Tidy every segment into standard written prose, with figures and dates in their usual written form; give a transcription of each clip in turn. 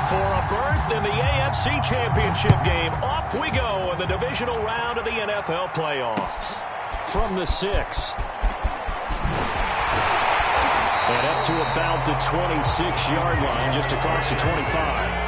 for a berth in the AFC Championship game. Off we go in the divisional round of the NFL playoffs. From the 6. And up to about the 26-yard line, just across the 25.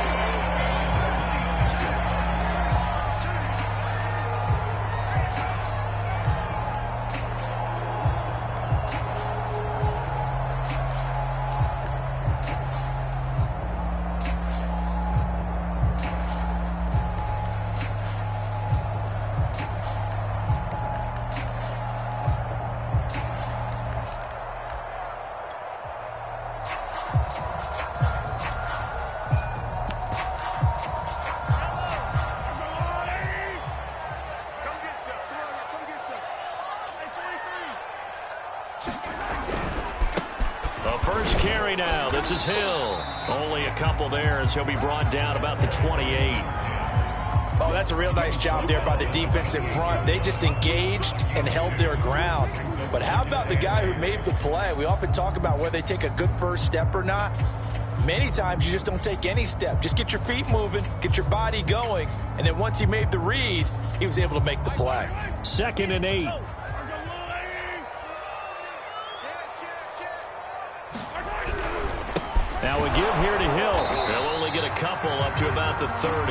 The first carry now. This is Hill. Only a couple there as he'll be brought down about the 28. Oh, that's a real nice job there by the defense in front. They just engaged and held their ground. But how about the guy who made the play? We often talk about whether they take a good first step or not. Many times you just don't take any step. Just get your feet moving, get your body going, and then once he made the read, he was able to make the play. 2nd and 8. Now a give here to Hill. They'll only get a couple up to about the 30.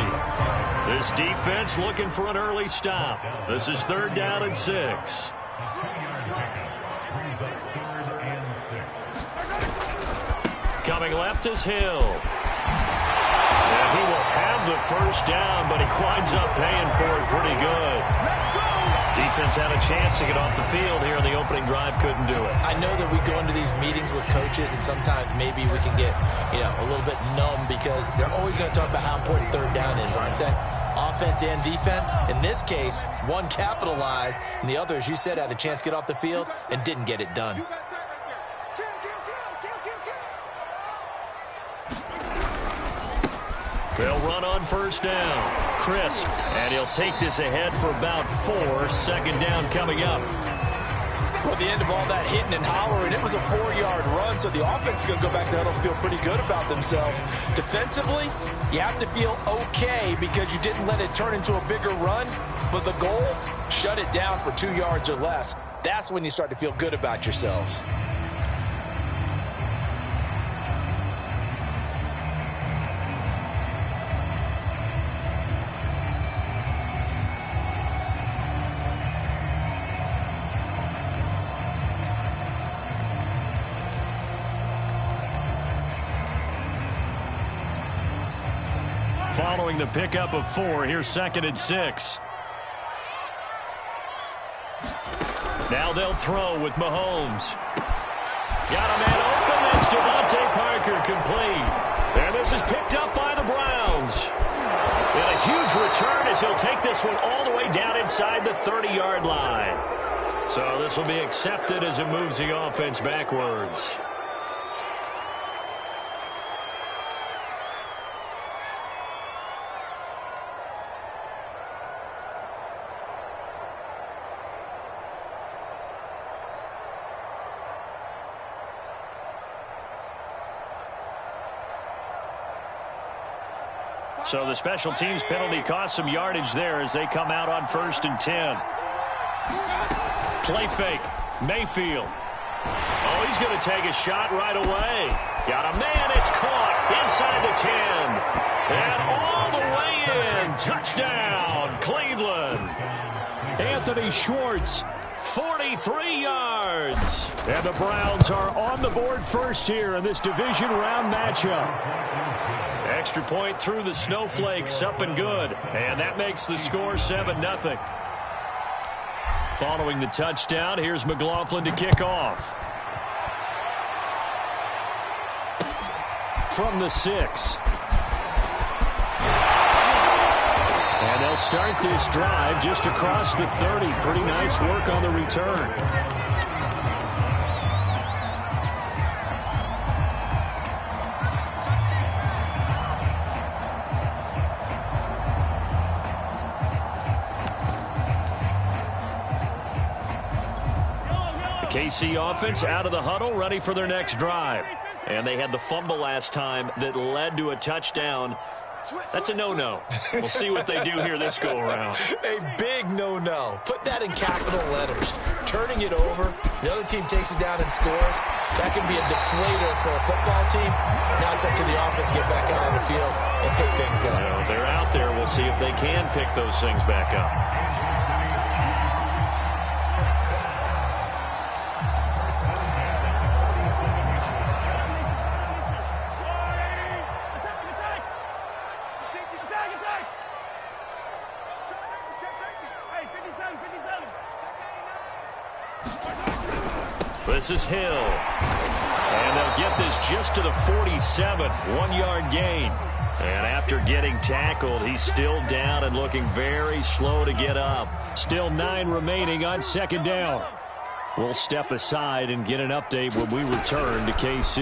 This defense looking for an early stop. This is 3rd down and 6. Coming left is Hill. And he will have the first down, but he winds up paying for it pretty good. Defense had a chance to get off the field here in the opening drive, couldn't do it. I know that we go into these meetings with coaches, and sometimes maybe we can get, a little bit numb because they're always going to talk about how important 3rd down is, aren't they? Offense and defense. In this case, one capitalized, and the other, as you said, had a chance to get off the field and didn't get it done. They'll run on first down. Crisp. And he'll take this ahead for about 4. 2nd down coming up. Well, at the end of all that hitting and hollering, it was a 4-yard run, so the offense is going to go back to huddle and feel pretty good about themselves. Defensively, you have to feel okay because you didn't let it turn into a bigger run, but the goal, shut it down for 2 yards or less. That's when you start to feel good about yourselves. Following the pickup of 4, here's 2nd and 6. Now they'll throw with Mahomes. Got a man open. That's Devontae Parker complete. And this is picked up by the Browns. And a huge return as he'll take this one all the way down inside the 30-yard line. So this will be accepted as it moves the offense backwards. So the special teams penalty cost some yardage there as they come out on 1st and 10. Play fake. Mayfield. Oh, he's going to take a shot right away. Got a man. It's caught inside the 10. And all the way in. Touchdown, Cleveland. Anthony Schwartz, 43 yards. And the Browns are on the board first here in this division round matchup. Extra point through the snowflakes, up and good. And that makes the score 7-0. Following the touchdown, here's McLaughlin to kick off. From the 6. And they'll start this drive just across the 30. Pretty nice work on the return. KC offense out of the huddle, ready for their next drive. And they had the fumble last time that led to a touchdown. That's a no-no. We'll see what they do here this go-around. A big no-no. Put that in capital letters. Turning it over, the other team takes it down and scores. That can be a deflator for a football team. Now it's up to the offense to get back out on the field and pick things up. Well, they're out there. We'll see if they can pick those things back up. This is Hill. And they'll get this just to the 47. 1-yard gain. And after getting tackled, he's still down and looking very slow to get up. Still 9 remaining on second down. We'll step aside and get an update when we return to KC.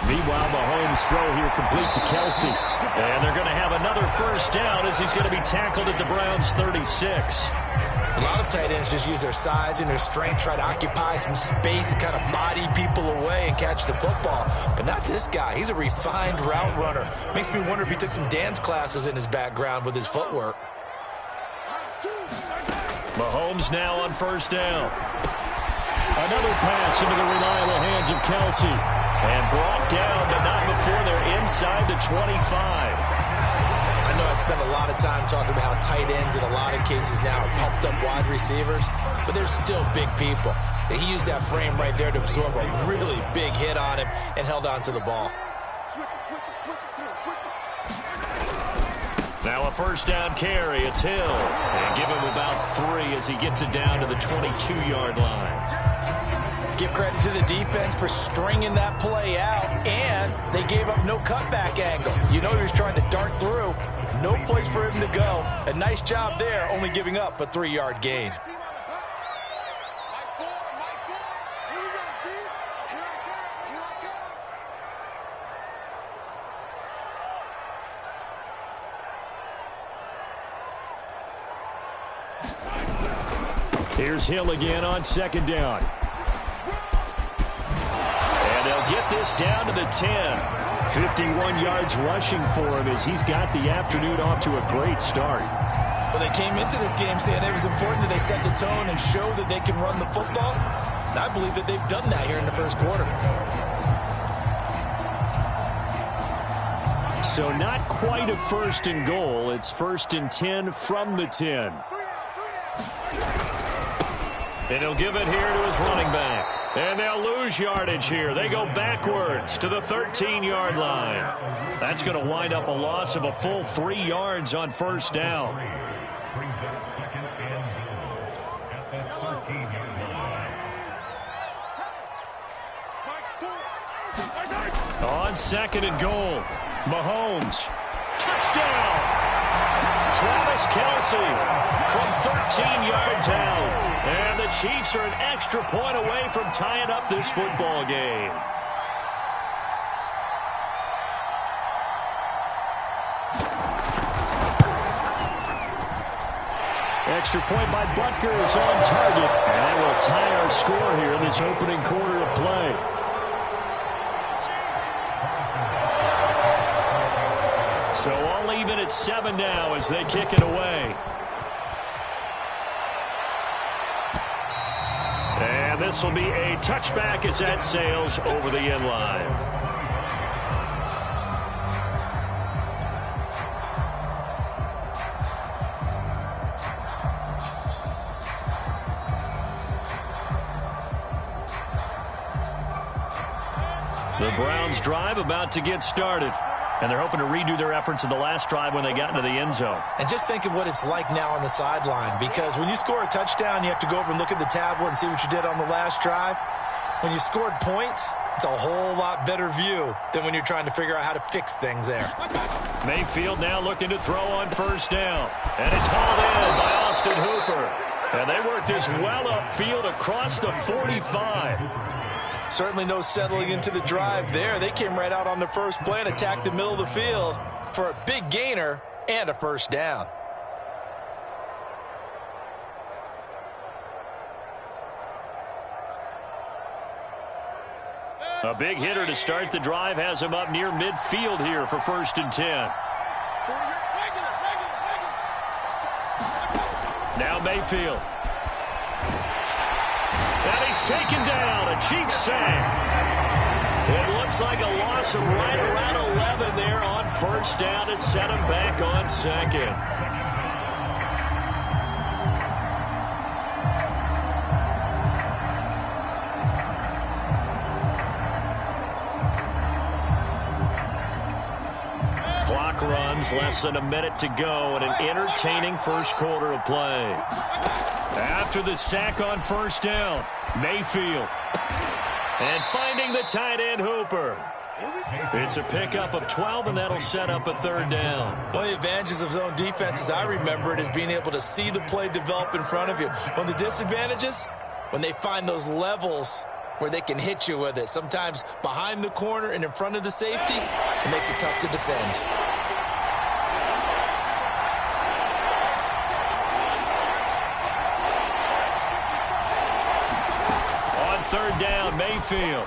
Meanwhile, Mahomes' throw here complete to Kelsey. And they're going to have another first down as he's going to be tackled at the Browns' 36. A lot of tight ends just use their size and their strength, try to occupy some space and kind of body people away and catch the football. But not this guy. He's a refined route runner. Makes me wonder if he took some dance classes in his background with his footwork. Mahomes now on first down. Another pass into the reliable hands of Kelsey. And brought down, but not before they're inside the 25. I know I spend a lot of time talking about how tight ends in a lot of cases now are pumped up wide receivers, but they're still big people. He used that frame right there to absorb a really big hit on him and held on to the ball. Now a first down carry. It's Hill. And give him about 3 as he gets it down to the 22-yard line. Give credit to the defense for stringing that play out, and they gave up no cutback angle. You know he was trying to dart through. No place for him to go. A nice job there, only giving up a 3-yard gain. Here's Hill again on second down. Get this down to the 10. 51 yards rushing for him as he's got the afternoon off to a great start. Well, they came into this game saying it was important that they set the tone and show that they can run the football. And I believe that they've done that here in the first quarter. So not quite a first and goal. It's first and 10 from the 10. And he'll give it here to his running back. And they'll lose yardage here. They go backwards to the 13-yard line. That's going to wind up a loss of a full 3 yards on first down. On second and goal, Mahomes. Touchdown! Travis Kelce from 13 yards out. And the Chiefs are an extra point away from tying up this football game. Extra point by Butker is on target. And that will tie our score here in this opening quarter of play. So all even at 7 now as they kick it away. And this will be a touchback as that sails over the end line. The Browns drive about to get started. And they're hoping to redo their efforts in the last drive when they got into the end zone. And just think of what it's like now on the sideline, because when you score a touchdown, you have to go over and look at the tablet and see what you did on the last drive. When you scored points, it's a whole lot better view than when you're trying to figure out how to fix things there. Mayfield now looking to throw on first down. And it's hauled in by Austin Hooper. And they work this well upfield across the 45. Certainly no settling into the drive there. They came right out on the first play and attacked the middle of the field for a big gainer and a first down. A big hitter to start the drive has him up near midfield here for 1st and 10. Now Mayfield. And he's taken down. A Chiefs sack. It looks like a loss of right around 11 there on 1st down to set him back on 2nd. Runs, less than a minute to go, and an entertaining first quarter of play. After the sack on 1st down, Mayfield. And finding the tight end Hooper. It's a pickup of 12, and that'll set up a 3rd down. One of the advantages of zone defense, as I remember it, is being able to see the play develop in front of you. One of the disadvantages, when they find those levels where they can hit you with it, sometimes behind the corner and in front of the safety, it makes it tough to defend. On 3rd down, Mayfield.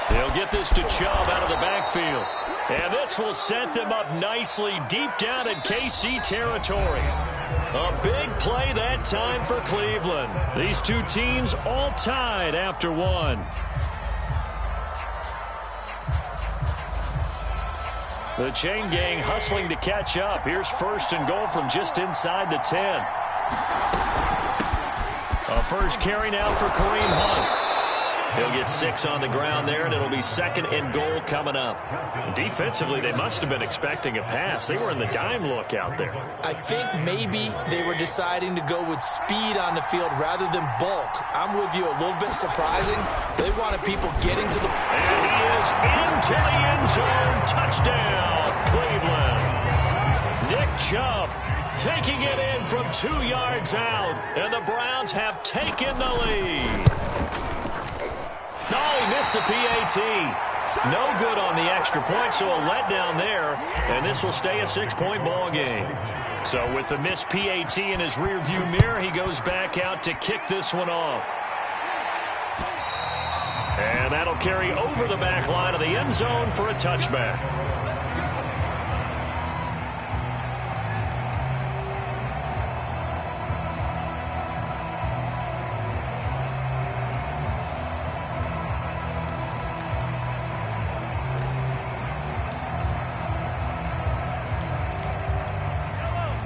They'll get this to Chubb out of the backfield. And this will set them up nicely deep down in KC territory. A big play that time for Cleveland. These two teams all tied after 1. The chain gang hustling to catch up. Here's 1st and goal from just inside the 10. A first carry now for Kareem Hunt. He'll get 6 on the ground there, and it'll be 2nd and goal coming up. Defensively, they must have been expecting a pass. They were in the dime look out there. I think maybe they were deciding to go with speed on the field rather than bulk. I'm with you, a little bit surprising. They wanted people getting to the... And he is into the end zone. Touchdown, Cleveland. Nick Chubb taking it in from 2 yards out, and the Browns have taken the lead. No, he missed the PAT. No good on the extra point, so a letdown there, and this will stay a 6-point ball game. So with the missed PAT in his rearview mirror, he goes back out to kick this one off. And that'll carry over the back line of the end zone for a touchback.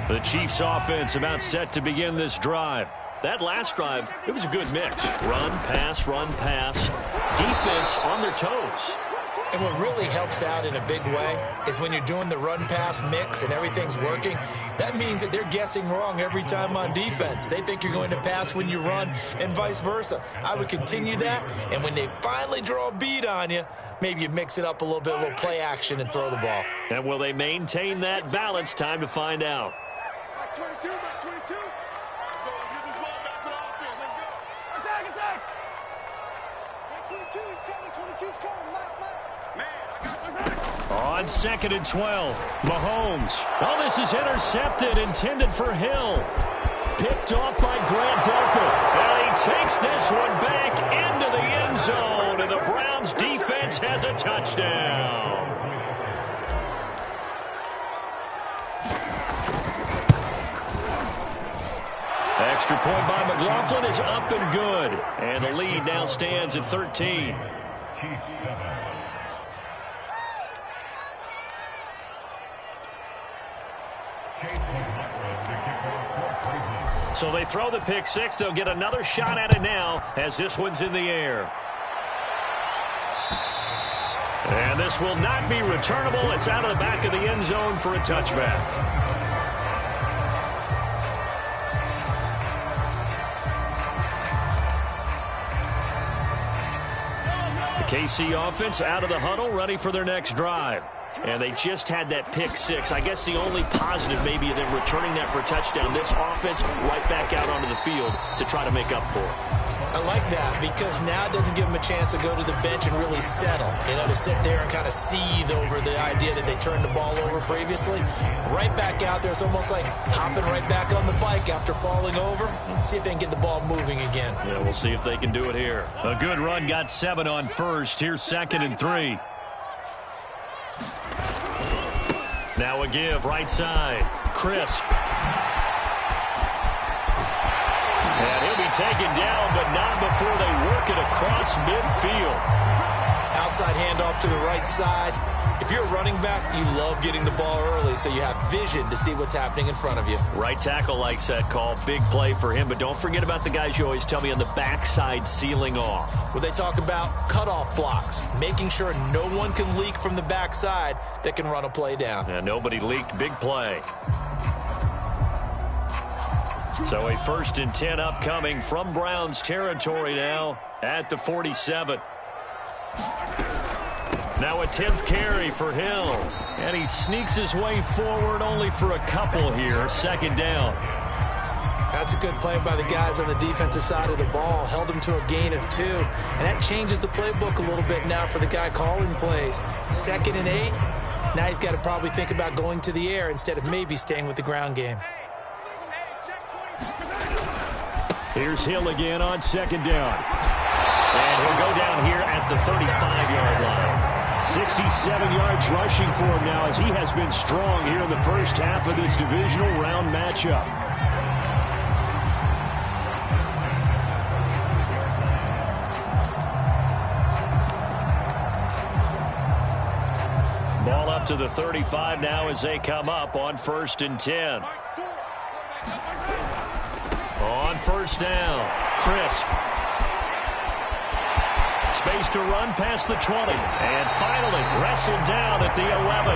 The Chiefs offense about set to begin this drive. That last drive, it was a good mix. Run, pass, defense on their toes. And what really helps out in a big way is when you're doing the run-pass mix and everything's working, that means that they're guessing wrong every time on defense. They think you're going to pass when you run and vice versa. I would continue that, and when they finally draw a beat on you, maybe you mix it up a little bit, a little play action, and throw the ball. And will they maintain that balance? Time to find out. 22, 22. Let's go. Let's get this ball back to the offense. Let's go. Attack. 22 is coming. 22 is coming. Man, I got on 2nd and 12, Mahomes. Oh, this is intercepted, intended for Hill. Picked off by Grant Delpit. And he takes this one back into the end zone, and the Browns defense has a touchdown. Extra point by McLaughlin is up and good. And the lead now stands at 13. So they throw the pick six. They'll get another shot at it now as this one's in the air. And this will not be returnable. It's out of the back of the end zone for a touchback. The KC offense out of the huddle, ready for their next drive. And they just had that pick six. I guess the only positive maybe of them returning that for a touchdown. This offense right back out onto the field to try to make up for it. I like that because now it doesn't give them a chance to go to the bench and really settle. You know, to sit there and kind of seethe over the idea that they turned the ball over previously. Right back out there. It's almost like hopping right back on the bike after falling over. See if they can get the ball moving again. Yeah, we'll see if they can do it here. A good run, got 7 on first. Here's 2nd and 3. Now a give, right side. Crisp. And he'll be taken down, but not before they work it across midfield. Outside handoff to the right side. If you're a running back, you love getting the ball early so you have vision to see what's happening in front of you. Right tackle likes that call. Big play for him, but don't forget about the guys you always tell me on the backside sealing off. Well, they talk about cutoff blocks, making sure no one can leak from the backside that can run a play down. And nobody leaked. Big play. So a 1st and 10 upcoming from Browns territory now at the 47. Now a 10th carry for Hill. And he sneaks his way forward only for a couple here. 2nd down. That's a good play by the guys on the defensive side of the ball. Held them to a gain of 2. And that changes the playbook a little bit now for the guy calling plays. 2nd and 8. Now he's got to probably think about going to the air instead of maybe staying with the ground game. Here's Hill again on 2nd down. And he'll go down here at the 35-yard line. 67 yards rushing for him now as he has been strong here in the first half of this divisional round matchup. Ball up to the 35 now as they come up on 1st and 10. On 1st down, Crisp. Space to run past the 20. And finally wrestled down at the 11.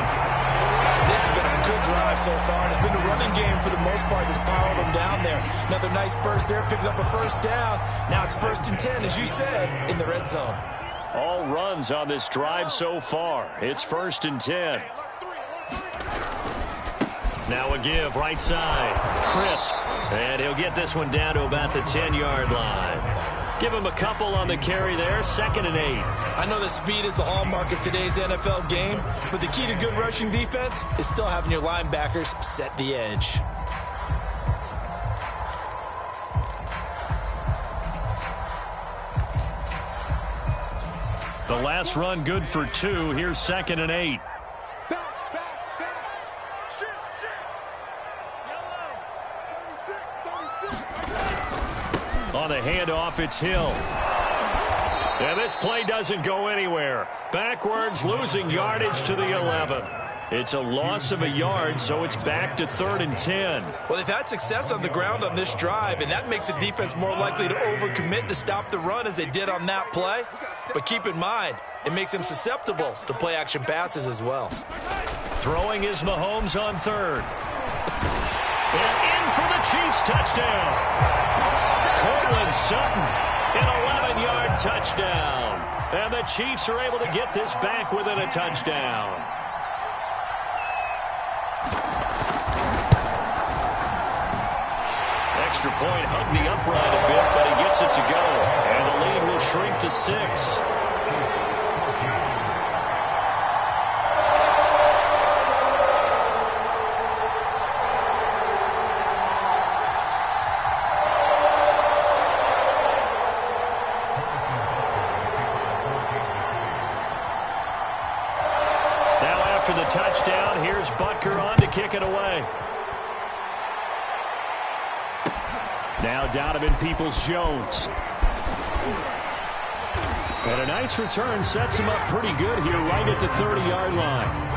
This has been a good drive so far. It's been the running game for the most part that's powered them down there. Another nice burst there, picking up a 1st down. Now it's 1st and 10, as you said, in the red zone. All runs on this drive so far. It's 1st and 10. Now a give, right side. Crisp. And he'll get this one down to about the 10-yard line. Give him a couple on the carry there. 2nd and 8. I know that speed is the hallmark of today's NFL game, but the key to good rushing defense is still having your linebackers set the edge. The last run good for 2. Here's 2nd and 8. On the handoff, it's Hill. And this play doesn't go anywhere. Backwards, losing yardage to the 11. It's a loss of a yard, so it's back to 3rd and 10. Well, they've had success on the ground on this drive, and that makes a defense more likely to overcommit to stop the run as they did on that play. But keep in mind, it makes them susceptible to play-action passes as well. Throwing is Mahomes on 3rd. And in for the Chiefs touchdown. Cortland Sutton, an 11-yard touchdown. And the Chiefs are able to get this back within a touchdown. Extra point hugged the upright a bit, but he gets it to go. And the lead will shrink to 6. After the touchdown, here's Butker on to kick it away. Now Donovan Peoples-Jones. And a nice return sets him up pretty good here right at the 30-yard line.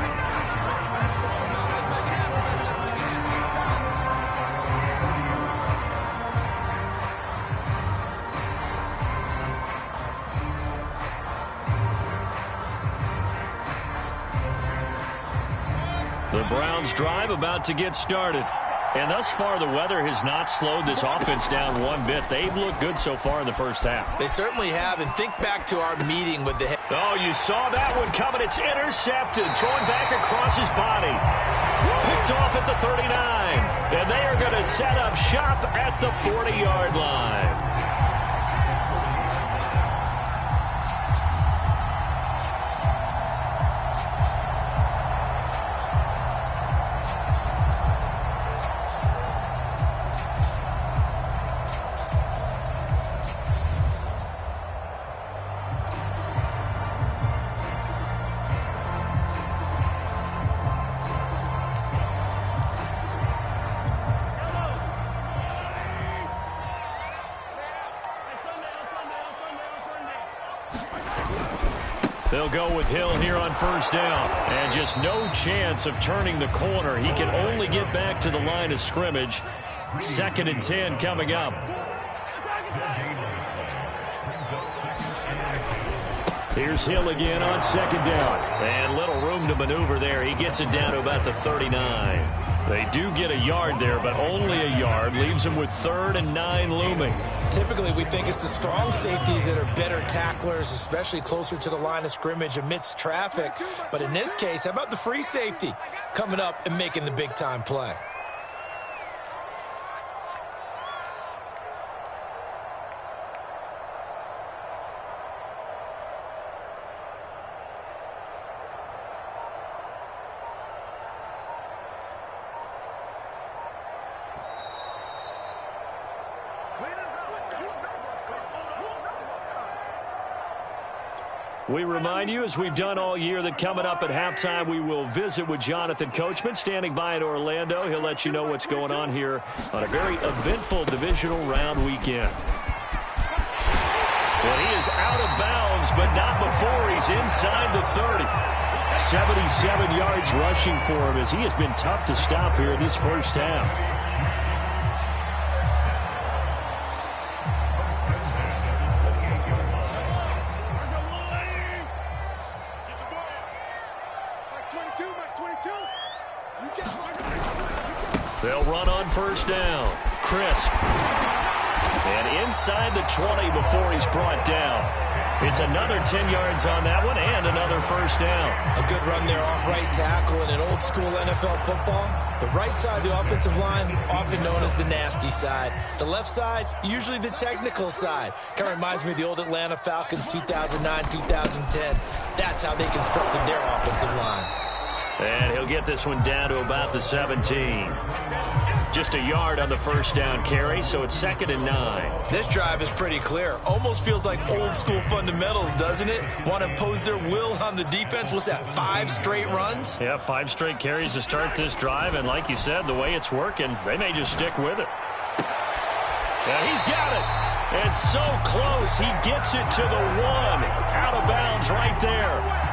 The Browns drive about to get started. And thus far, the weather has not slowed this offense down one bit. They've looked good so far in the first half. They certainly have, and think back to our meeting with the head. Oh, you saw that one coming. It's intercepted, thrown back across his body. Picked off at the 39. And they are going to set up shop at the 40-yard line. They'll go with Hill here on first down. And just no chance of turning the corner. He can only get back to the line of scrimmage. 2nd and 10 coming up. Here's Hill again on 2nd down. And little room to maneuver there. He gets it down to about the 39. They do get a yard there, but only a yard. Leaves them with 3rd and 9 looming. Typically, we think it's the strong safeties that are better tacklers, especially closer to the line of scrimmage amidst traffic. But in this case, how about the free safety coming up and making the big-time play? We remind you, as we've done all year, that coming up at halftime, we will visit with Jonathan Coachman, standing by in Orlando. He'll let you know what's going on here on a very eventful divisional round weekend. Well, he is out of bounds, but not before he's inside the 30. 77 yards rushing for him, as he has been tough to stop here in this first half. They'll run on first down. Crisp. And inside the 20 before he's brought down. It's another 10 yards on that one and another first down. A good run there off right tackle in an old-school NFL football. The right side of the offensive line, often known as the nasty side. The left side, usually the technical side. Kind of reminds me of the old Atlanta Falcons 2009-2010. That's how they constructed their offensive line. And he'll get this one down to about the 17. Just a yard on the first down carry, so it's 2nd and 9. This drive is pretty clear. Almost feels like old school fundamentals, doesn't it? Want to impose their will on the defense. What's that, 5 straight runs? Yeah, 5 straight carries to start this drive, and like you said, the way it's working, they may just stick with it. And he's got it. And so close, he gets it to the 1. Out of bounds right there.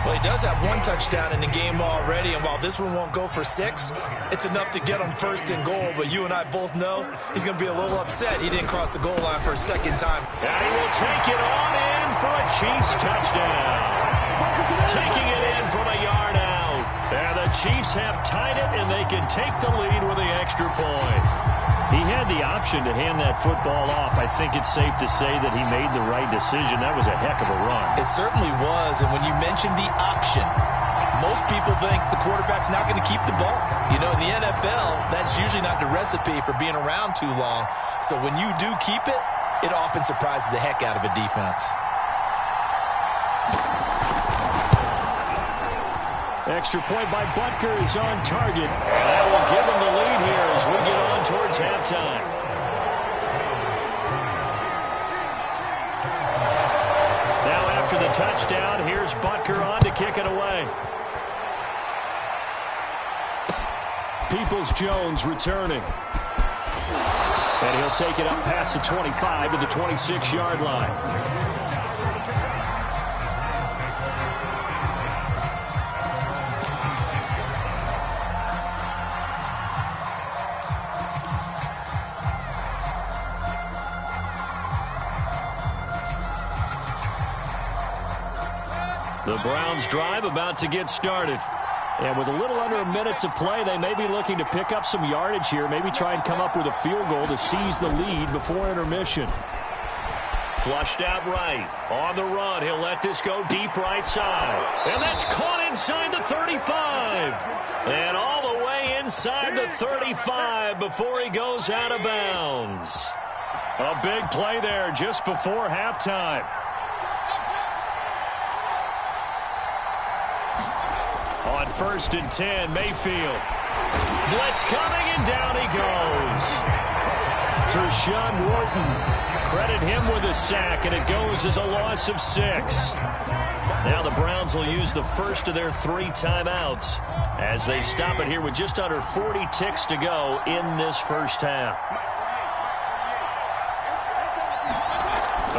Well, he does have 1 touchdown in the game already, and while this one won't go for 6, it's enough to get him 1st and goal. But you and I both know he's going to be a little upset he didn't cross the goal line for a 2nd time. And he will take it on in for a Chiefs touchdown. Taking it in from a yard out. And the Chiefs have tied it, and they can take the lead with the extra point. He had the option to hand that football off. I think it's safe to say that he made the right decision. That was a heck of a run. It certainly was, and when you mentioned the option, most people think the quarterback's not going to keep the ball. You know, in the NFL, that's usually not the recipe for being around too long. So when you do keep it, it often surprises the heck out of a defense. Extra point by Butker is on target. That will give him the lead here as we get on towards halftime. Now after the touchdown, here's Butker on to kick it away. Peoples-Jones returning. And he'll take it up past the 25 to the 26-yard line. The Browns drive about to get started. And with a little under a minute to play, they may be looking to pick up some yardage here, maybe try and come up with a field goal to seize the lead before intermission. Flushed out right. On the run, he'll let this go deep right side. And that's caught inside the 35. And all the way inside the 35 before he goes out of bounds. A big play there just before halftime. On 1st and 10, Mayfield. Blitz coming, and down he goes. Tershawn Wharton. Credit him with a sack, and it goes as a loss of 6. Now the Browns will use the first of their 3 timeouts as they stop it here with just under 40 ticks to go in this first half.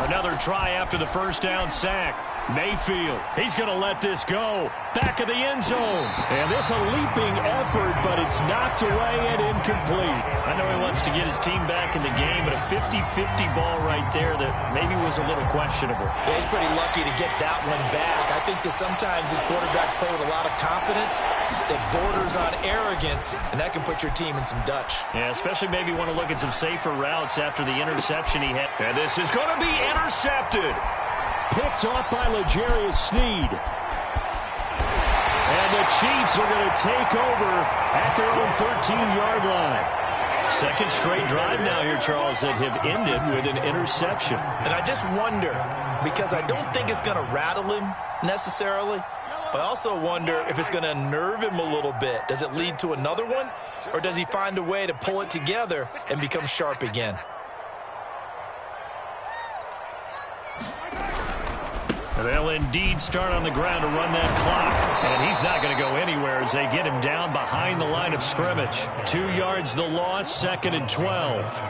Another try after the first down sack. Mayfield, he's going to let this go. Back of the end zone. And this a leaping effort, but it's knocked away and incomplete. I know he wants to get his team back in the game, but a 50-50 ball right there that maybe was a little questionable. Yeah, he's pretty lucky to get that one back. I think that sometimes these quarterbacks play with a lot of confidence that borders on arrogance, and that can put your team in some Dutch. Yeah, especially maybe want to look at some safer routes after the interception he had. And this is going to be intercepted. Picked off by L'Jarius Sneed. And the Chiefs are going to take over at their own 13-yard line. Second straight drive now here, Charles, that have ended with an interception. And I just wonder, because I don't think it's going to rattle him necessarily, but I also wonder if it's going to unnerve him a little bit. Does it lead to another one, or does he find a way to pull it together and become sharp again? They'll indeed start on the ground to run that clock. And he's not going to go anywhere as they get him down behind the line of scrimmage. 2 yards the loss, 2nd and 12.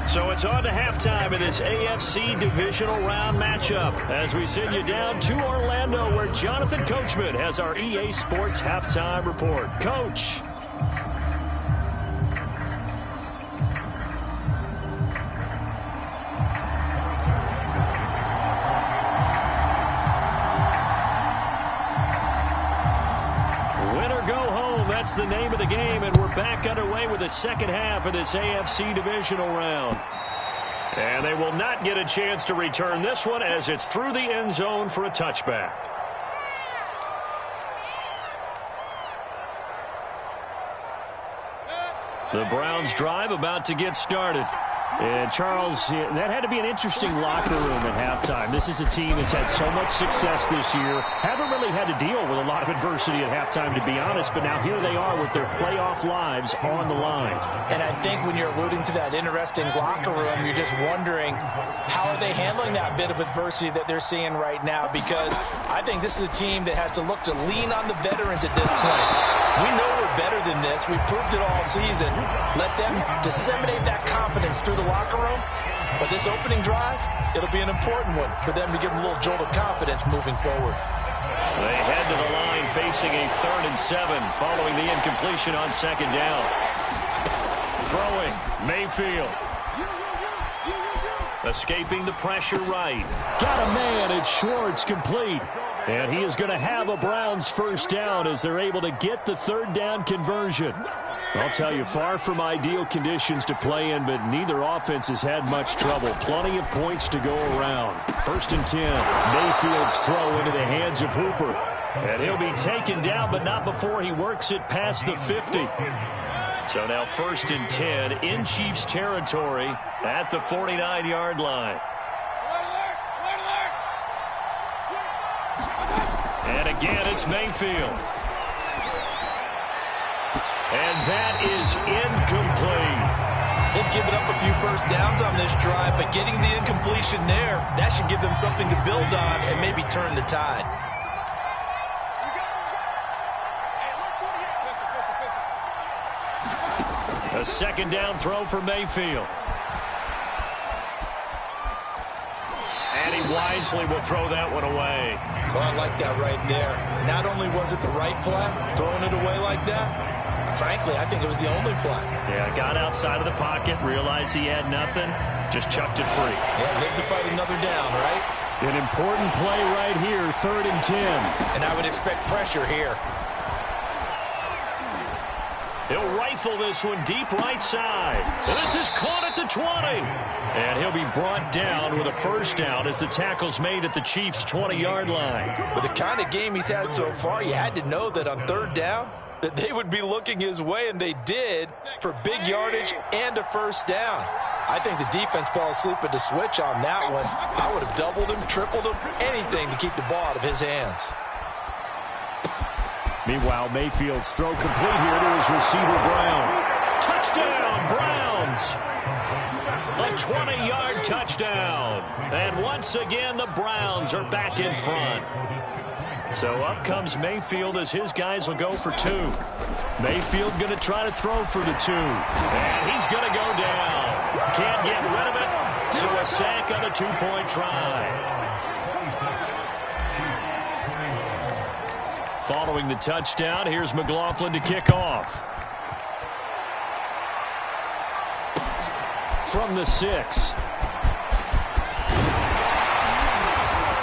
So it's on to halftime in this AFC divisional round matchup as we send you down to Orlando where Jonathan Coachman has our EA Sports halftime report. Coach. Win or go home, that's the name of the game, and we're back underway with the second half of this AFC divisional round. And they will not get a chance to return this one as it's through the end zone for a touchback. The Browns drive about to get started. And, Charles, that had to be an interesting locker room at halftime. This is a team that's had so much success this year. Haven't really had to deal with a lot of adversity at halftime, to be honest. But now here they are with their playoff lives on the line. And I think when you're alluding to that interesting locker room, you're just wondering how are they handling that bit of adversity that they're seeing right now? Because I think this is a team that has to look to lean on the veterans at this point. We know we're better than this. We've proved it all season. Let them disseminate that confidence through the locker room. But this opening drive, it'll be an important one for them to give them a little jolt of confidence moving forward. They head to the line facing a 3rd and 7 following the incompletion on 2nd down. Throwing, Mayfield. Escaping the pressure right. Got a man, it's Schwartz, complete. And he is going to have a Browns first down as they're able to get the 3rd down conversion. I'll tell you, far from ideal conditions to play in, but neither offense has had much trouble. Plenty of points to go around. 1st and 10. Mayfield's throw into the hands of Hooper. And he'll be taken down, but not before he works it past the 50. So now 1st and 10 in Chiefs territory at the 49-yard line. And again, it's Mayfield. And that is incomplete. They've given up a few first downs on this drive, but getting the incompletion there, that should give them something to build on and maybe turn the tide. A 2nd down throw for Mayfield. And he wisely will throw that one away. Well, I like that right there. Not only was it the right play, throwing it away like that, Frankly, I think it was the only play. Yeah, got outside of the pocket, realized he had nothing, just chucked it free. Yeah, live to fight another down, right? An important play right here, 3rd and 10. And I would expect pressure here. He'll rifle this one deep right side. And this is caught at the 20. And he'll be brought down with a first down as the tackle's made at the Chiefs' 20-yard line. With the kind of game he's had so far, you had to know that on 3rd down, that they would be looking his way, and they did, for big yardage and a first down. I think the defense fell asleep at the switch on that one. I would have doubled him, tripled him, anything to keep the ball out of his hands. Meanwhile, Mayfield's throw complete here to his receiver, Brown. Touchdown, Browns! A 20-yard touchdown. And once again, the Browns are back in front. So up comes Mayfield as his guys will go for 2. Mayfield going to try to throw for the 2. And he's going to go down. Can't get rid of it. So a sack on a 2-point try. Following the touchdown, here's McLaughlin to kick off. From the 6.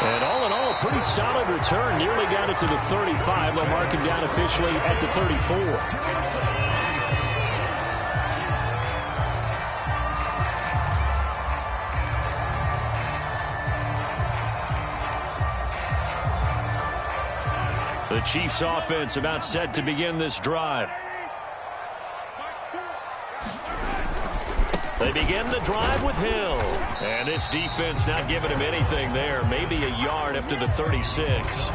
And all in all, a pretty solid return. Nearly got it to the 35. They'll mark him down officially at the 34. The Chiefs offense about set to begin this drive. They begin the drive with Hill. And this defense not giving him anything there. Maybe a yard up to the 36.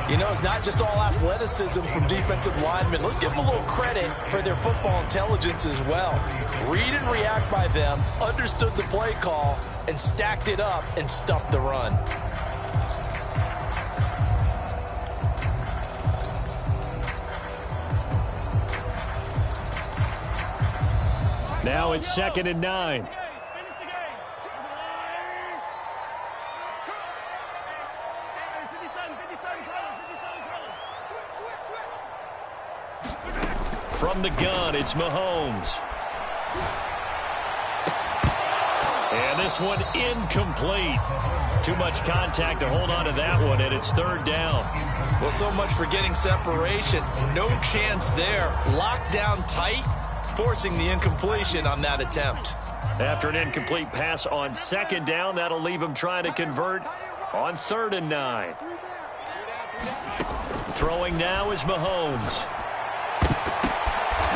You know, it's not just all athleticism from defensive linemen. Let's give them a little credit for their football intelligence as well. Read and react by them, understood the play call, and stacked it up and stuffed the run. Now it's 2nd and 9. From the gun, it's Mahomes. And this one incomplete. Too much contact to hold on to that one, and it's 3rd down. Well, so much for getting separation. No chance there. Locked down tight, forcing the incompletion on that attempt. After an incomplete pass on 2nd down, that'll leave him trying to convert on 3rd and 9. Throwing now is Mahomes.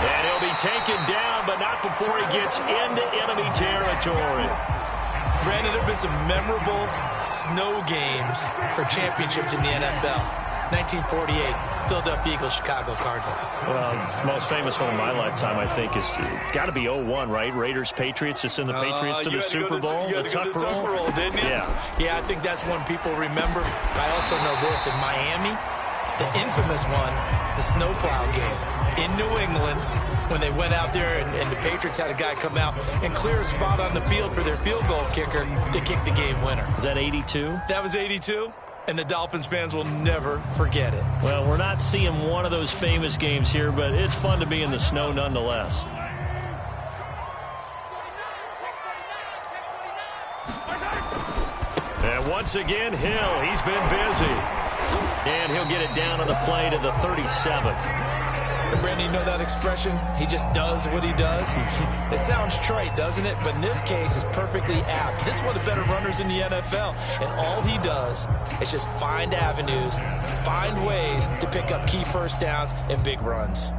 And he'll be taken down, but not before he gets into enemy territory. Brandon, there have been some memorable snow games for championships in the NFL. 1948, Philadelphia Eagles, Chicago Cardinals. Well, the most famous one in my lifetime, I think, is got to be 01, right? Raiders, Patriots, to send the Patriots to the Super Bowl. You had to go to the Tuck roll, didn't you? Yeah, I think that's one people remember. I also know this. In Miami, the infamous one, the snowplow game in New England, when they went out there and the Patriots had a guy come out and clear a spot on the field for their field goal kicker to kick the game winner. Is that 82? That was 82. And the Dolphins fans will never forget it. Well, we're not seeing one of those famous games here, but it's fun to be in the snow nonetheless. And once again, Hill, he's been busy. And he'll get it down on the play to the 37. And Brandon, you know that expression? He just does what he does. It sounds trite, doesn't it? But in this case, it's perfectly apt. This is one of the better runners in the NFL. And all he does is just find avenues, find ways to pick up key first downs and big runs.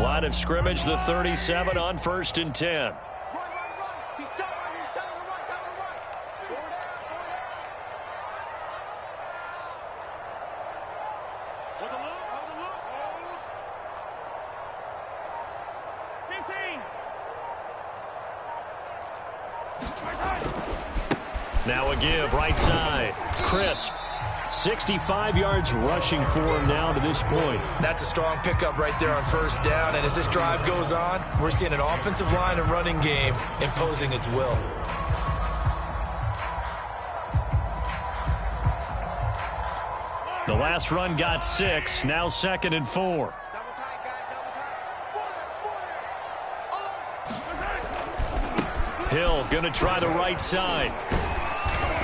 Line of scrimmage, the 37 on 1st and 10. Now a give, right side. Crisp. 65 yards rushing for him now to this point. That's a strong pickup right there on 1st down. And as this drive goes on, we're seeing an offensive line and running game imposing its will. The last run got 6. Now 2nd and 4. Hill going to try the right side.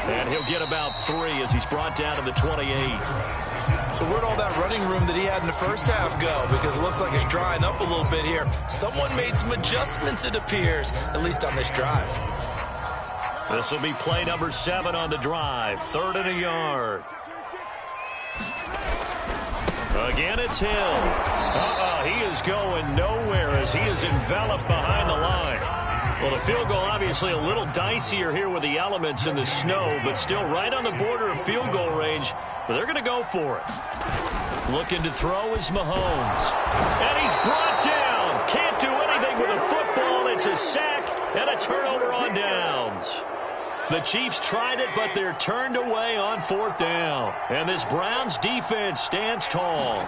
And he'll get about 3 as he's brought down to the 28. So where'd all that running room that he had in the first half go? Because it looks like it's drying up a little bit here. Someone made some adjustments, it appears, at least on this drive. This will be play number 7 on the drive. 3rd and a yard. Again, it's Hill. He is going nowhere as he is enveloped behind the line. Well, the field goal obviously a little dicier here with the elements in the snow, but still right on the border of field goal range. But they're going to go for it. Looking to throw is Mahomes. And he's brought down. Can't do anything with a football. It's a sack and a turnover on downs. The Chiefs tried it, but they're turned away on 4th down. And this Browns defense stands tall.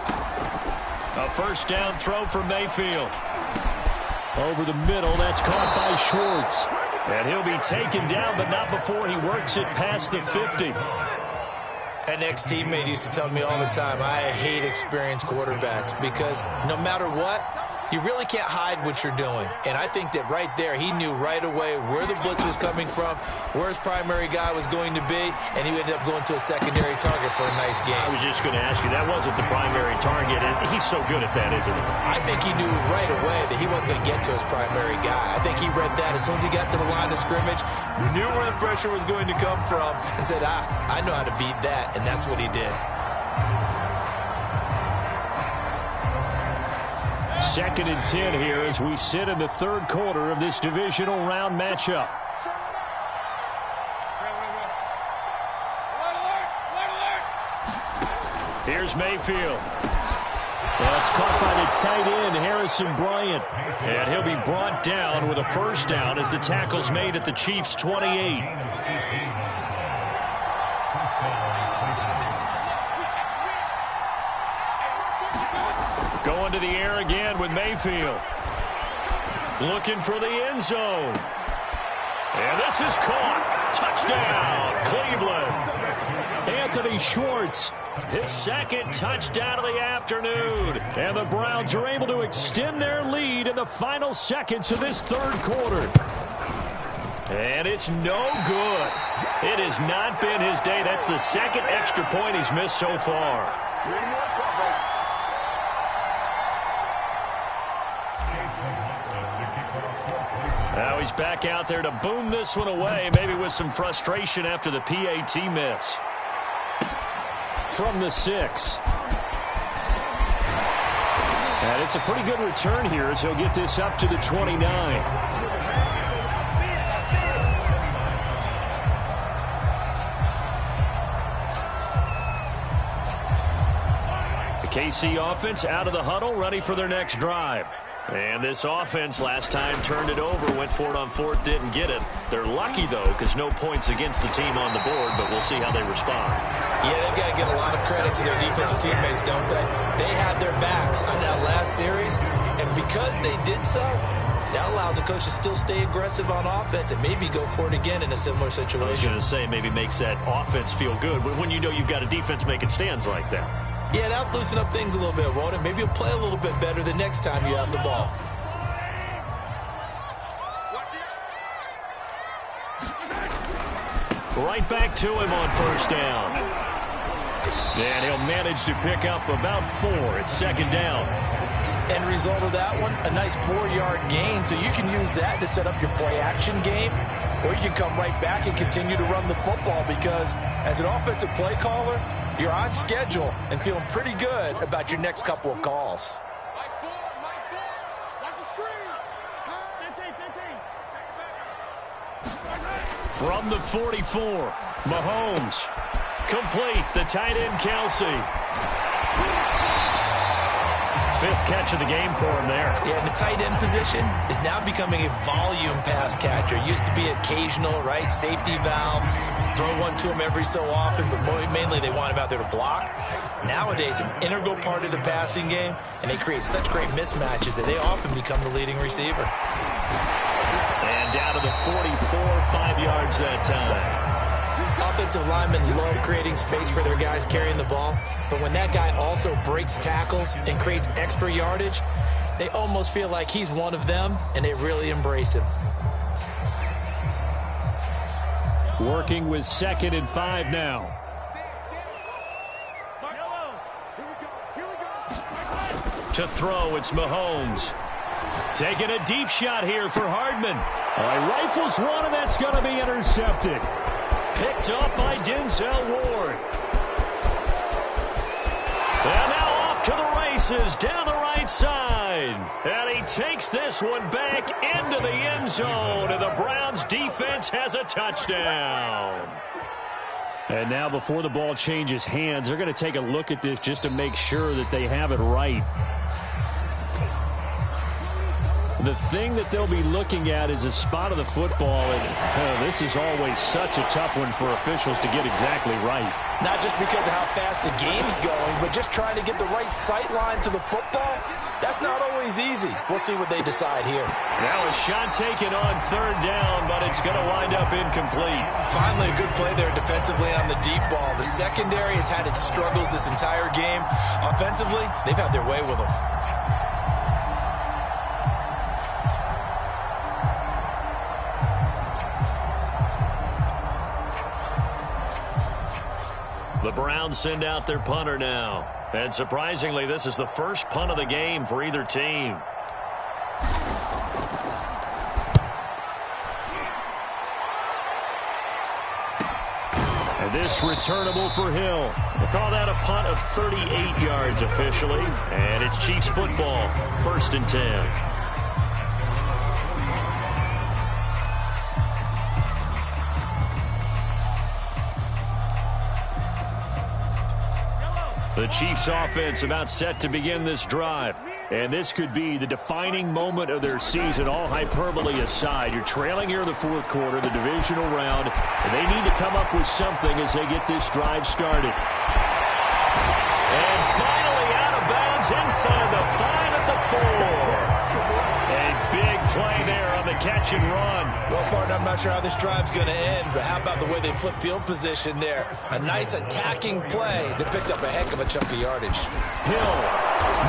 A first down throw for Mayfield. Over the middle, that's caught by Schwartz. And he'll be taken down, but not before he works it past the 50. An ex-teammate used to tell me all the time, I hate experienced quarterbacks because no matter what, you really can't hide what you're doing. And I think that right there, he knew right away where the blitz was coming from, where his primary guy was going to be, and he ended up going to a secondary target for a nice game. I was just going to ask you, that wasn't the primary target, and he's so good at that, isn't he? I think he knew right away that he wasn't going to get to his primary guy. I think he read that as soon as he got to the line of scrimmage, knew where the pressure was going to come from, and said, I know how to beat that, and that's what he did. 2nd and 10 here as we sit in the 3rd quarter of this divisional round matchup. Here's Mayfield. That's caught by the tight end, Harrison Bryant. And he'll be brought down with a first down as the tackle's made at the Chiefs' 28. Going to the air again with Mayfield. Looking for the end zone. And this is caught. Touchdown, Cleveland. Anthony Schwartz, his 2nd touchdown of the afternoon. And the Browns are able to extend their lead in the final seconds of this 3rd quarter. And it's no good. It has not been his day. That's the 2nd extra point he's missed so far. Now he's back out there to boom this one away, maybe with some frustration after the PAT miss. From the 6. And it's a pretty good return here as he'll get this up to the 29. The KC offense out of the huddle, ready for their next drive. And this offense last time turned it over, went for it on 4th, didn't get it. They're lucky, though, because no points against the team on the board, but we'll see how they respond. Yeah, they've got to give a lot of credit to their defensive teammates, don't they? They had their backs on that last series, and because they did so, that allows the coach to still stay aggressive on offense and maybe go for it again in a similar situation. I was going to say, maybe makes that offense feel good, but when you know you've got a defense making stands like that. Yeah, that'll loosen up things a little bit, won't it? Maybe you'll play a little bit better the next time you have the ball. Right back to him on first down. And he'll manage to pick up about 4. It's 2nd down. End result of that one, a nice 4-yard gain. So you can use that to set up your play-action game, or you can come right back and continue to run the football because as an offensive play caller, you're on schedule and feeling pretty good about your next couple of calls. From the 44, Mahomes. Complete, the tight end, Kelsey. 5th catch of the game for him there. Yeah, and the tight end position is now becoming a volume pass catcher. It used to be occasional, right? Safety valve. Throw one to him every so often, but mainly they want him out there to block. Nowadays, an integral part of the passing game, and they create such great mismatches that they often become the leading receiver. And down to the 44, 5 yards that time. Offensive linemen love creating space for their guys carrying the ball, but when that guy also breaks tackles and creates extra yardage, they almost feel like he's one of them, and they really embrace him. Working with 2nd and 5 now. To throw, it's Mahomes. Taking a deep shot here for Hardman. He rifles one, and that's going to be intercepted. Picked up by Denzel Ward. And now off to the races down the right side. And he takes this one back into the end zone. And the Browns defense has a touchdown. And now before the ball changes hands, they're going to take a look at this just to make sure that they have it right. The thing that they'll be looking at is a spot of the football, and this is always such a tough one for officials to get exactly right. Not just because of how fast the game's going, but just trying to get the right sight line to the football. That's not always easy. We'll see what they decide here. Now a shot taken on 3rd down, but it's going to wind up incomplete. Finally a good play there defensively on the deep ball. The secondary has had its struggles this entire game. Offensively, they've had their way with them. The Browns send out their punter now. And surprisingly, this is the first punt of the game for either team. And this returnable for Hill. We'll call that a punt of 38 yards officially. And it's Chiefs football, 1st and 10. The Chiefs offense about set to begin this drive. And this could be the defining moment of their season, all hyperbole aside. You're trailing here in the 4th quarter, the divisional round, and they need to come up with something as they get this drive started. And finally out of bounds inside the 5 at the 4. A big play there on the catch and run. Well, partner, I'm not sure how this drive's going to end, but how about the way they flip field position there? A nice attacking play that picked up a heck of a chunk of yardage. Hill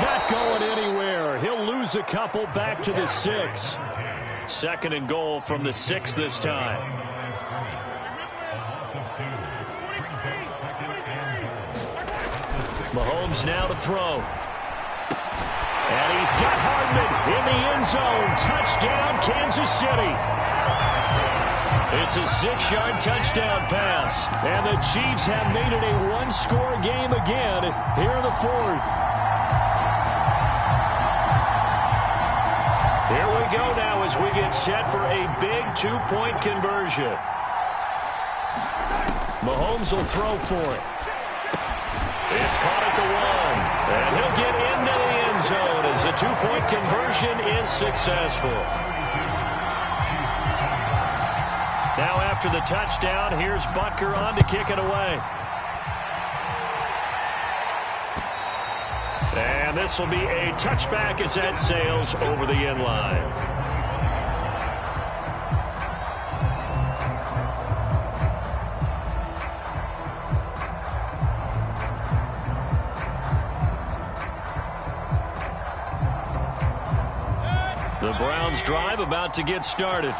not going anywhere. He'll lose a couple back to the 6. 2nd and goal from the 6 this time. Mahomes now to throw. And he's got Hardman in the end zone. Touchdown, Kansas City. It's a 6-yard touchdown pass. And the Chiefs have made it a one-score game again here in the 4th. Here we go now as we get set for a big 2-point conversion. Mahomes will throw for it. It's caught at the 1. And he'll get into the end zone as the 2-point conversion is successful. Now after the touchdown, here's Butker on to kick it away. And this will be a touchback as that sails over the end line. The Browns drive about to get started.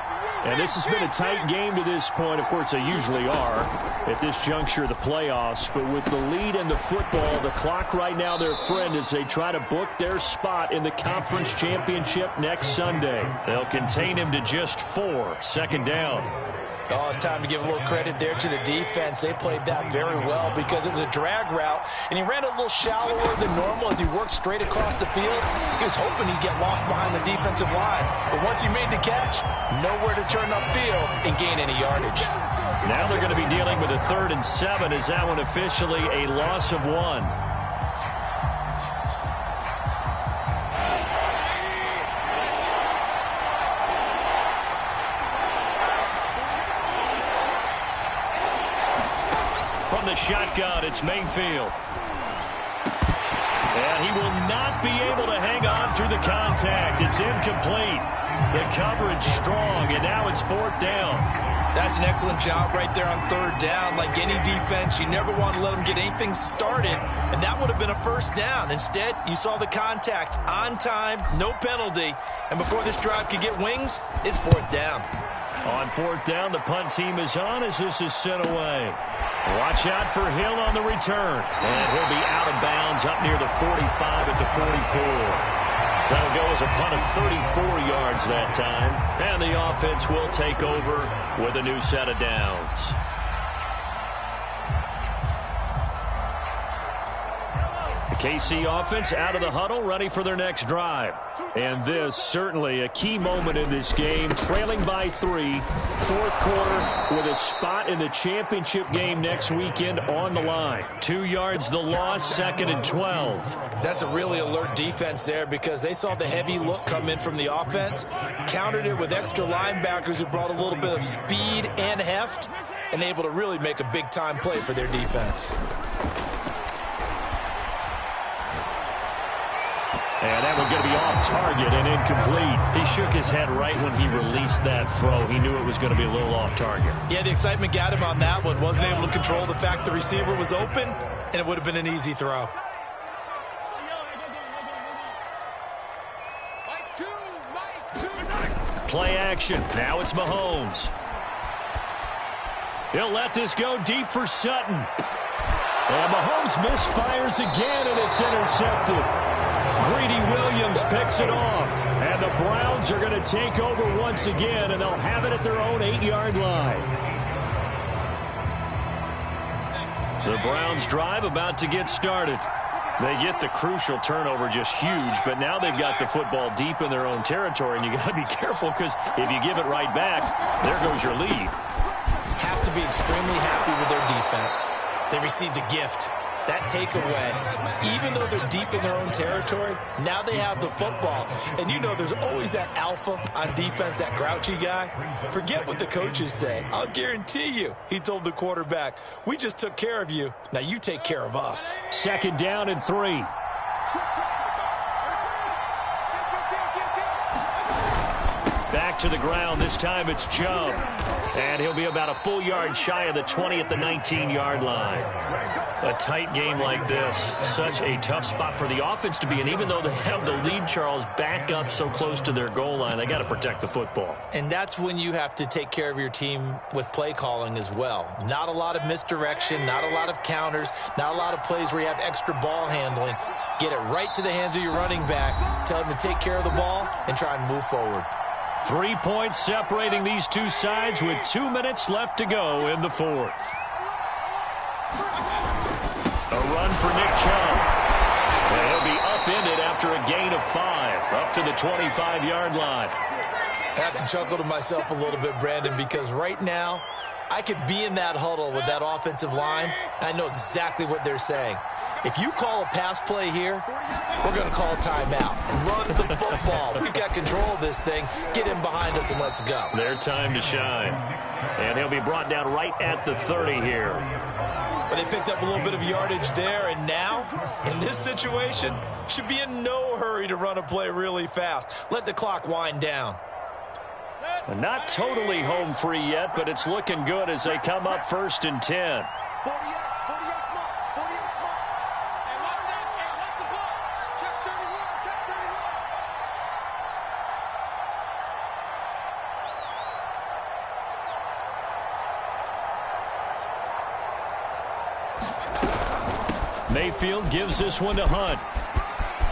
And this has been a tight game to this point. Of course, they usually are at this juncture of the playoffs. But with the lead in the football, the clock right now their friend as they try to book their spot in the conference championship next Sunday. They'll contain him to just 4. 2nd down. Oh, it's time to give a little credit there to the defense. They played that very well because it was a drag route, and he ran a little shallower than normal as he worked straight across the field. He was hoping he'd get lost behind the defensive line, but once he made the catch, nowhere to turn upfield and gain any yardage. Now they're going to be dealing with a 3rd and 7. Is that one officially a loss of 1? From the shotgun, it's Mayfield. And he will not be able to hang on through the contact. It's incomplete. The coverage strong, and now it's 4th down. That's an excellent job right there on 3rd down. Like any defense, you never want to let them get anything started, and that would have been a 1st down. Instead, you saw the contact on time, no penalty, and before this drive could get wings, it's 4th down. On fourth down, the punt team is on as this is sent away. Watch out for Hill on the return. And he'll be out of bounds up near the 45 at the 44. That'll go as a punt of 34 yards that time. And the offense will take over with a new set of downs. The KC offense out of the huddle, ready for their next drive. And this certainly a key moment in this game, trailing by 3, fourth quarter with a spot in the championship game next weekend on the line. 2 yards the loss, 2nd and 12. That's a really alert defense there because they saw the heavy look come in from the offense, countered it with extra linebackers who brought a little bit of speed and heft, and able to really make a big-time play for their defense. And that one's going to be off target and incomplete. He shook his head right when he released that throw. He knew it was going to be a little off target. Yeah, the excitement got him on that one. Wasn't able to control the fact the receiver was open, and it would have been an easy throw. Play action. Now it's Mahomes. He'll let this go deep for Sutton. And Mahomes misfires again, and it's intercepted. Greedy Williams picks it off. And the Browns are going to take over once again, and they'll have it at their own 8-yard line. The Browns drive about to get started. They get the crucial turnover, just huge, but now they've got the football deep in their own territory, and you got to be careful because if you give it right back, there goes your lead. Have to be extremely happy with their defense. They received a gift. That takeaway, even though they're deep in their own territory, now they have the football. And you know there's always that alpha on defense, that grouchy guy. Forget what the coaches say. I'll guarantee you, he told the quarterback, we just took care of you. Now you take care of us. 2nd down and 3. Back to the ground. This time it's Chubb. And he'll be about a full yard shy of the 20 at the 19-yard line. A tight game like this, such a tough spot for the offense to be in. Even though they have the lead, Charles, back up so close to their goal line, they got to protect the football. And that's when you have to take care of your team with play calling as well. Not a lot of misdirection, not a lot of counters, not a lot of plays where you have extra ball handling. Get it right to the hands of your running back, tell him to take care of the ball, and try and move forward. 3 points separating these two sides with 2 minutes left to go in the fourth. A run for Nick Chubb. And he'll be upended after a gain of 5, up to the 25-yard line. I have to chuckle to myself a little bit, Brandon, because right now I could be in that huddle with that offensive line, and I know exactly what they're saying. If you call a pass play here, we're going to call a timeout. Run the football. We've got control of this thing. Get in behind us and let's go. Their time to shine. And he'll be brought down right at the 30 here. But they picked up a little bit of yardage there, and now, in this situation, should be in no hurry to run a play really fast. Let the clock wind down. And not totally home free yet, but it's looking good as they come up 1st and 10. Mayfield gives this one to Hunt.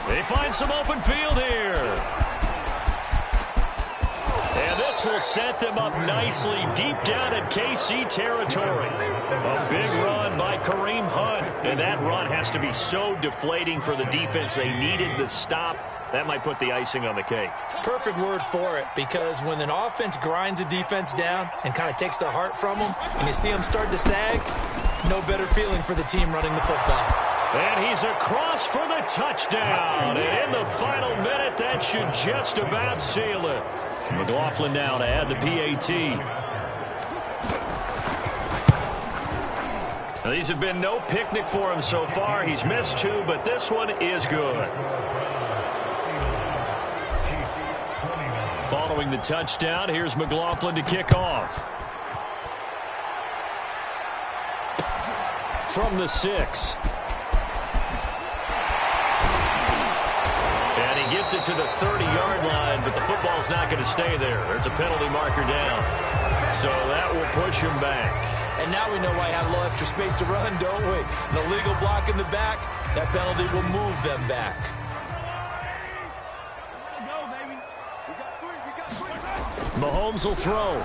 They find some open field here. And this will set them up nicely deep down in KC territory. A big run by Kareem Hunt. And that run has to be so deflating for the defense. They needed the stop. That might put the icing on the cake. Perfect word for it, because when an offense grinds a defense down and kind of takes their heart from them, and you see them start to sag, no better feeling for the team running the football. And he's across for the touchdown. And in the final minute, that should just about seal it. McLaughlin now to add the PAT. Now, these have been no picnic for him so far. He's missed 2, but this one is good. Following the touchdown, here's McLaughlin to kick off. From the 6. And he gets it to the 30-yard line, but the football's not going to stay there. There's a penalty marker down. So that will push him back. And now we know why I have a little extra space to run, don't we? An illegal block in the back, that penalty will move them back. Mahomes will throw.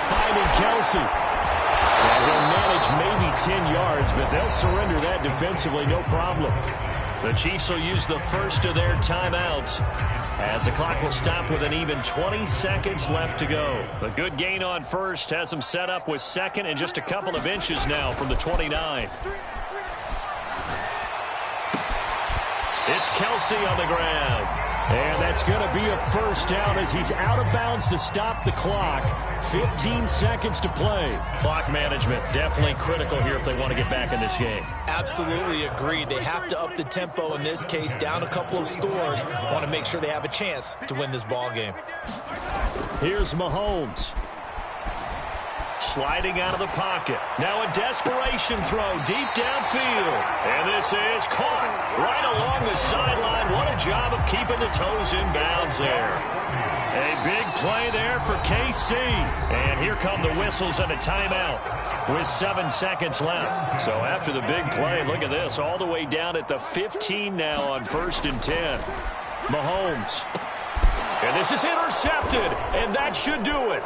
Finding Kelsey. Well, they'll manage maybe 10 yards, but they'll surrender that defensively, no problem. The Chiefs will use the first of their timeouts as the clock will stop with an even 20 seconds left to go. A good gain on first has them set up with second and just a couple of inches now from the 29. It's Kelsey on the ground. And that's going to be a first down as he's out of bounds to stop the clock. 15 seconds to play. Clock management definitely critical here if they want to get back in this game. Absolutely agreed. They have to up the tempo in this case, down a couple of scores. Want to make sure they have a chance to win this ball game. Here's Mahomes. Sliding out of the pocket. Now a desperation throw deep downfield. And this is caught right along the sideline. What a job of keeping the toes in bounds there. A big play there for KC. And here come the whistles and a timeout with 7 seconds left. So after the big play, look at this. All the way down at the 15 now on 1st and 10. Mahomes. And this is intercepted. And that should do it.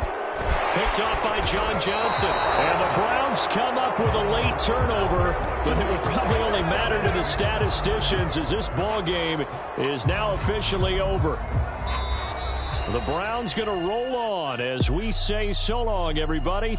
Picked off by John Johnson. And the Browns come up with a late turnover, but it will probably only matter to the statisticians as this ball game is now officially over. The Browns going to roll on as we say so long, everybody.